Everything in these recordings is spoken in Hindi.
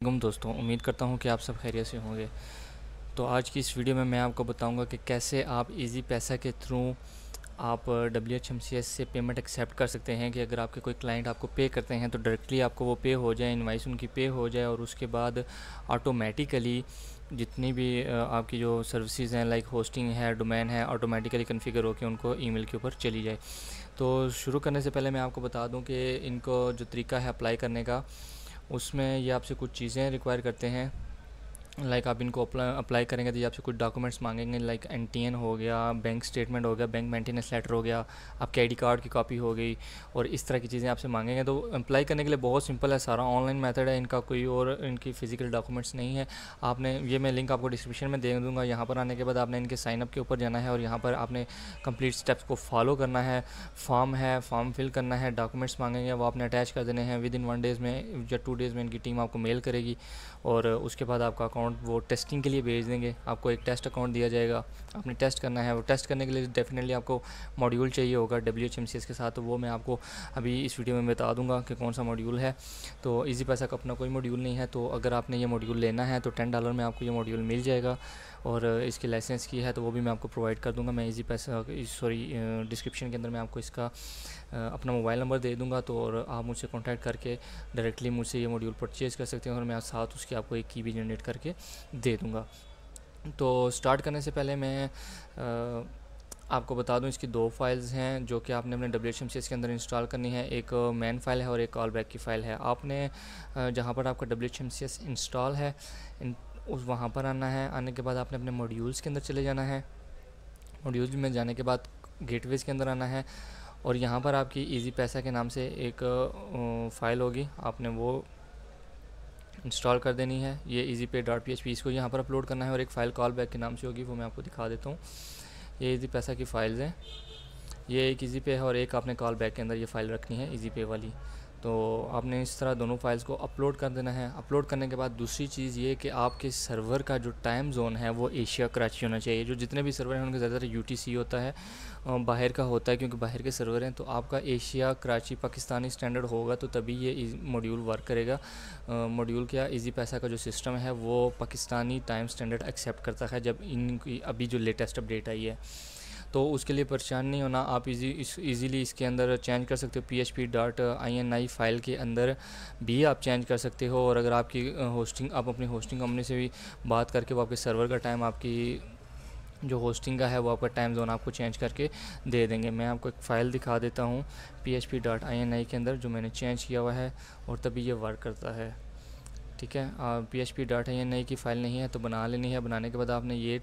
दोस्तों, उम्मीद करता हूँ कि आप सब खैरियत से होंगे। तो आज की इस वीडियो में मैं आपको बताऊंगा कि कैसे आप इजी पैसा के थ्रू आप WHMCS से पेमेंट एक्सेप्ट कर सकते हैं कि अगर आपके कोई क्लाइंट आपको पे करते हैं तो डायरेक्टली आपको वो पे हो जाए, इनवाइस उनकी पे हो जाए और उसके बाद ऑटोमेटिकली जितनी भी आपकी जो सर्विसेज हैं लाइक होस्टिंग है, डोमेन है, ऑटोमेटिकली कॉन्फ़िगर होकर उनको ईमेल के ऊपर चली जाए। तो शुरू करने से पहले मैं आपको बता दूं कि इनको जो तरीका है अप्लाई करने का, उसमें ये आपसे कुछ चीज़ें रिक्वायर करते हैं। लाइक आप इनको अप्लाई करेंगे तो ये आपसे कुछ डॉक्यूमेंट्स मांगेंगे, लाइक NTN हो गया, बैंक स्टेटमेंट हो गया, बैंक मेंटेनेंस लेटर हो गया, आपके ID कार्ड की कॉपी हो गई और इस तरह की चीज़ें आपसे मांगेंगे। तो अप्लाई करने के लिए बहुत सिंपल है, सारा ऑनलाइन मेथड है, इनका कोई और इनकी फ़िज़िकल डॉक्यूमेंट्स नहीं है। आपने ये मैं लिंक आपको डिस्क्रिप्शन में दे दूँगा। यहाँ पर आने के बाद आपने इनके साइनअप के ऊपर जाना है और यहाँ पर आपने कंप्लीट स्टेप्स को फॉलो करना है। फॉर्म फिल करना है, डॉक्यूमेंट्स मांगेंगे वो आपने अटैच कर देने हैं। विद इन 1 डेज़ में या 2 डेज़ में इनकी टीम आपको मेल करेगी और उसके बाद आपका अकाउंट वो टेस्टिंग के लिए भेज देंगे। आपको एक टेस्ट अकाउंट दिया जाएगा, आपने टेस्ट करना है। वो टेस्ट करने के लिए डेफिनेटली आपको मॉड्यूल चाहिए होगा WHMCS के साथ, तो वो मैं आपको अभी इस वीडियो में बता दूंगा कि कौन सा मॉड्यूल है। तो इजी पैसा का अपना कोई मॉड्यूल नहीं है, तो अगर आपने ये मॉड्यूल लेना है तो $10 में आपको ये मॉड्यूल मिल जाएगा और इसकी लाइसेंस की है तो वो भी मैं आपको प्रोवाइड कर दूंगा। मैं इजी पैसा डिस्क्रिप्शन के अंदर मैं आपको इसका अपना मोबाइल नंबर दे दूंगा, तो और आप मुझसे कांटेक्ट करके डायरेक्टली मुझसे ये मॉड्यूल परचेज़ कर सकते हैं और मैं साथ उसकी आपको एक की भी जनरेट करके दे दूंगा। तो स्टार्ट करने से पहले मैं आपको बता दूं, इसकी 2 फाइल्स हैं जो कि आपने अपने WHMCS के अंदर इंस्टॉल करनी है। एक मेन फाइल है और एक कॉल बैक की फ़ाइल है। आपने जहां पर आपका WHMCS इंस्टॉल है उस वहाँ पर आना है। आने के बाद आपने अपने मॉड्यूल्स के अंदर चले जाना है। मॉड्यूल्स में जाने के बाद गेटवेज़ के अंदर आना है और यहाँ पर आपकी इजी पैसा के नाम से एक फ़ाइल होगी, आपने वो इंस्टॉल कर देनी है। ये easypay.php इसको यहाँ पर अपलोड करना है और एक फ़ाइल कॉल बैक के नाम से होगी, वो मैं आपको दिखा देता हूँ। ये इजी पैसा की फ़ाइल्स हैं, ये एक इजी पे है और एक आपने कॉल बैक के अंदर ये फ़ाइल रखनी है इजी पे वाली। तो आपने इस तरह दोनों फाइल्स को अपलोड कर देना है। अपलोड करने के बाद दूसरी चीज़ ये कि आपके सर्वर का जो टाइम जोन है वो एशिया कराची होना चाहिए। जो जितने भी सर्वर हैं उनका ज़्यादातर UTC होता है, बाहर का होता है क्योंकि बाहर के सर्वर हैं। तो आपका एशिया कराची पाकिस्तानी स्टैंडर्ड होगा तो तभी ये मॉड्यूल वर्क करेगा। मॉड्यूल क्या, इजी पैसा का जो सिस्टम है वो पाकिस्तानी टाइम स्टैंडर्ड एक्सेप्ट करता है जब इनकी अभी जो लेटेस्ट अपडेट आई है। तो उसके लिए परेशान नहीं होना, आप इजीली इसके अंदर चेंज कर सकते हो। php.ini फ़ाइल के अंदर भी आप चेंज कर सकते हो और अगर आपकी आप अपनी होस्टिंग कंपनी से भी बात करके वो आपके सर्वर का टाइम, आपकी जो होस्टिंग का है वो आपका टाइम जोन आपको चेंज करके दे देंगे। मैं आपको एक फ़ाइल दिखा देता हूँ php.ini के अंदर जो मैंने चेंज किया हुआ है और तभी ये वर्क करता है। ठीक है, php.ini की फ़ाइल नहीं है तो बना लेनी है। बनाने के बाद आपने ये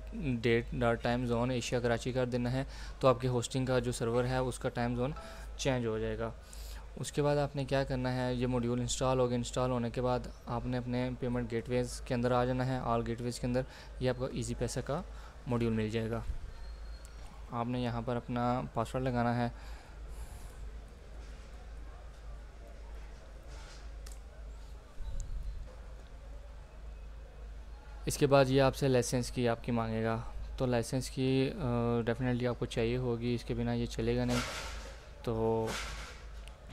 टाइम जोन एशिया कराची कर देना है, तो आपके होस्टिंग का जो सर्वर है उसका टाइम जोन चेंज हो जाएगा। उसके बाद आपने क्या करना है, ये मॉड्यूल इंस्टॉल हो गया। इंस्टॉल होने के बाद आपने अपने पेमेंट गेटवेज़ के अंदर आ जाना है। ऑल गेटवेज़ के अंदर ये आपका इजी पैसा का मॉड्यूल मिल जाएगा। आपने यहाँ पर अपना पासवर्ड लगाना है। इसके बाद ये आपसे लाइसेंस की आपकी मांगेगा, तो लाइसेंस की डेफिनेटली आपको चाहिए होगी, इसके बिना ये चलेगा नहीं। तो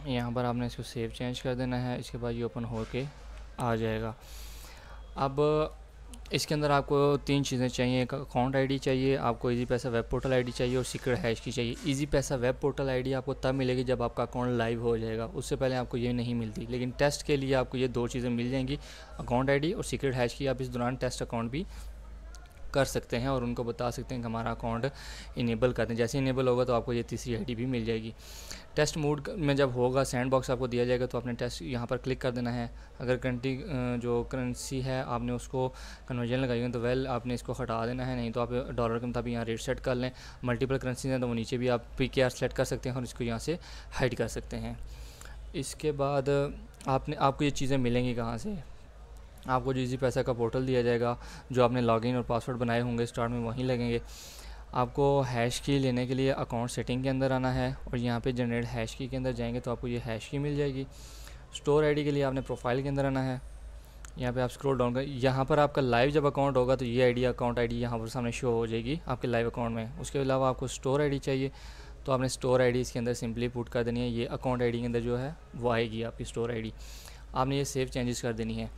यहाँ पर आपने इसको सेव चेंज कर देना है। इसके बाद ये ओपन हो के आ जाएगा। अब इसके अंदर आपको 3 चीज़ें चाहिए। एक अकाउंट ID चाहिए, आपको इजी पैसा वेब पोर्टल ID चाहिए और सीक्रेट हैश की चाहिए। इजी पैसा वेब पोर्टल ID आपको तब मिलेगी जब आपका अकाउंट लाइव हो जाएगा, उससे पहले आपको ये नहीं मिलती। लेकिन टेस्ट के लिए आपको ये 2 चीज़ें मिल जाएंगी, अकाउंट ID और सीक्रेट हैश की। आप इस दौरान टेस्ट अकाउंट भी कर सकते हैं और उनको बता सकते हैं कि हमारा अकाउंट इनेबल कर दें। जैसे इनेबल होगा तो आपको ये तीसरी ID भी मिल जाएगी। टेस्ट मोड में जब होगा, सैंड बॉक्स आपको दिया जाएगा तो आपने टेस्ट यहाँ पर क्लिक कर देना है। अगर जो करेंसी है आपने उसको कन्वर्जन लगाई है तो आपने इसको हटा देना है, नहीं तो आप डॉलर के मुताबिक यहाँ रेट सेट कर लें। मल्टीपल करेंसी हैं तो वो नीचे भी आप PKR सेलेक्ट कर सकते हैं और इसको यहाँ से हाइड कर सकते हैं। इसके बाद आपको ये चीज़ें मिलेंगी कहाँ से, आपको जो इजी पैसा का पोर्टल दिया जाएगा, जो आपने लॉगिन और पासवर्ड बनाए होंगे स्टार्ट में वहीं लगेंगे। आपको हैश की लेने के लिए अकाउंट सेटिंग के अंदर आना है और यहाँ पे जनरेट हैश की के अंदर जाएंगे तो आपको ये हैश की मिल जाएगी। स्टोर ID के लिए आपने प्रोफाइल के अंदर आना है। यहाँ पे आप स्क्रॉल डाउन कर, यहाँ पर आपका लाइव जब अकाउंट होगा तो ये अकाउंट ID यहाँ पर सामने शो हो जाएगी आपके लाइव अकाउंट में। उसके अलावा आपको स्टोर ID चाहिए तो आपने स्टोर ID इसके अंदर सिंपली पुट कर देनी है। ये अकाउंट ID के अंदर जो है वो आएगी आपकी स्टोर ID। आपने ये सेव चेंजेस कर देनी है।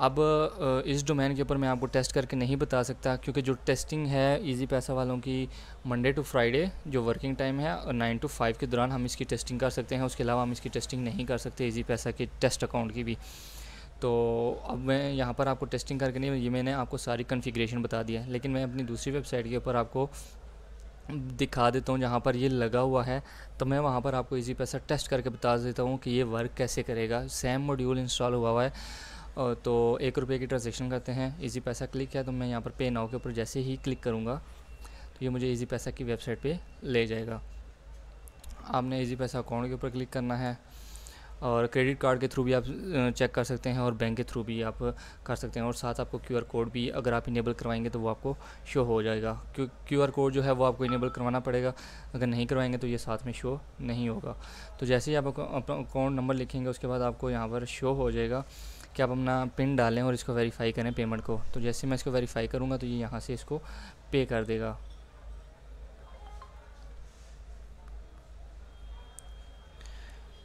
अब इस डोमेन के ऊपर मैं आपको टेस्ट करके नहीं बता सकता, क्योंकि जो टेस्टिंग है इजी पैसा वालों की मंडे टू फ्राइडे जो वर्किंग टाइम है और 9 to 5 के दौरान हम इसकी टेस्टिंग कर सकते हैं। उसके अलावा हम इसकी टेस्टिंग नहीं कर सकते इजी पैसा के टेस्ट अकाउंट की भी। तो अब मैं यहाँ पर आपको टेस्टिंग करके नहीं, ये मैंने आपको सारी कॉन्फ़िगरेशन बता दिया है, लेकिन मैं अपनी दूसरी वेबसाइट के ऊपर आपको दिखा देता हूँ जहाँ पर ये लगा हुआ है। तो मैं वहाँ पर आपको इजी पैसा टेस्ट करके बता देता हूँ कि ये वर्क कैसे करेगा। सेम मॉड्यूल इंस्टॉल हुआ है। तो 1 रुपये की ट्रांजेक्शन करते हैं, इजी पैसा क्लिक है तो मैं यहाँ पर पे नाउ के ऊपर जैसे ही क्लिक करूँगा तो ये मुझे इजी पैसा की वेबसाइट पे ले जाएगा। आपने इजी पैसा अकाउंट के ऊपर क्लिक करना है, और क्रेडिट कार्ड के थ्रू भी आप चेक कर सकते हैं और बैंक के थ्रू भी आप कर सकते हैं। और साथ आपको QR कोड भी अगर आप इनेबल करवाएंगे तो वो आपको शो हो जाएगा। QR कोड जो है वो आपको इनेबल करवाना पड़ेगा, अगर नहीं करवाएंगे तो ये साथ में शो नहीं होगा। तो जैसे ही आप अपना अकाउंट नंबर लिखेंगे उसके बाद आपको यहाँ पर शो हो जाएगा कि आप अपना पिन डालें और इसको वेरीफाई करें पेमेंट को। तो जैसे मैं इसको वेरीफाई करूँगा तो ये यहाँ से इसको पे कर देगा।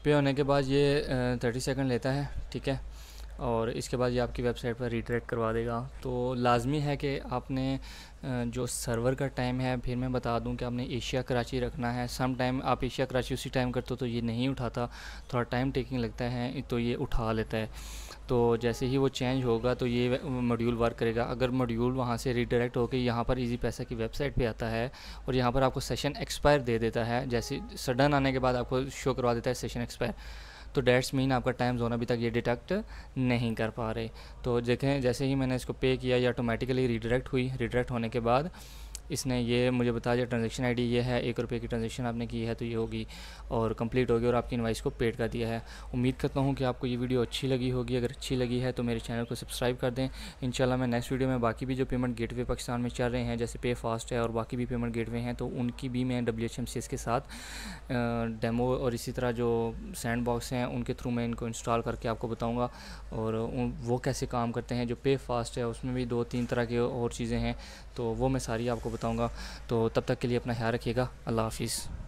पे होने के बाद ये 30 सेकंड लेता है, ठीक है, और इसके बाद ये आपकी वेबसाइट पर रीडायरेक्ट करवा देगा। तो लाजमी है कि आपने जो सर्वर का टाइम है, फिर मैं बता दूं कि आपने एशिया कराची रखना है। सम टाइम आप एशिया कराची उसी टाइम करते हो तो ये नहीं उठाता, थोड़ा टाइम टेकिंग लगता है, तो ये उठा लेता है। तो जैसे ही वो चेंज होगा तो ये मॉड्यूल वर्क करेगा। अगर मॉड्यूल वहाँ से रीडायरेक्ट होकर यहाँ पर इजी पैसा की वेबसाइट पे आता है और यहाँ पर आपको सेशन एक्सपायर दे देता है, जैसे सडन आने के बाद आपको शो करवा देता है सेशन एक्सपायर, तो डेट्स मीन आपका टाइम जोन अभी तक ये डिटेक्ट नहीं कर पा रहे। तो देखें जैसे ही मैंने इसको पे किया ये ऑटोमेटिकली रीडायरेक्ट हुई। रीडायरेक्ट होने के बाद इसने ये मुझे बता दिया ट्रांजेक्शन आईडी ये है, 1 रुपये की ट्रांजेक्शन आपने की है तो ये होगी और कंप्लीट होगी और आपकी इनवाइस को पेड कर दिया है। उम्मीद करता हूँ कि आपको ये वीडियो अच्छी लगी होगी। अगर अच्छी लगी है तो मेरे चैनल को सब्सक्राइब कर दें। इंशाल्लाह मैं नेक्स्ट वीडियो में बाकी भी जो पेमेंट गेटवे पाकिस्तान में चल रहे हैं जैसे पे फास्ट है और बाकी भी पेमेंट गेटवे हैं तो उनकी भी मैं WHMCS के साथ डेमो और इसी तरह जो सैंड बॉक्स हैं उनके थ्रू मैं इनको इंस्टॉल करके आपको बताऊँगा और वो कैसे काम करते हैं। जो पे फास्ट है उसमें भी 2-3 तरह की और चीज़ें हैं तो वो मैं सारी आपको बताऊँगा। तो तब तक के लिए अपना ख्याल रखिएगा। अल्लाह हाफिज़।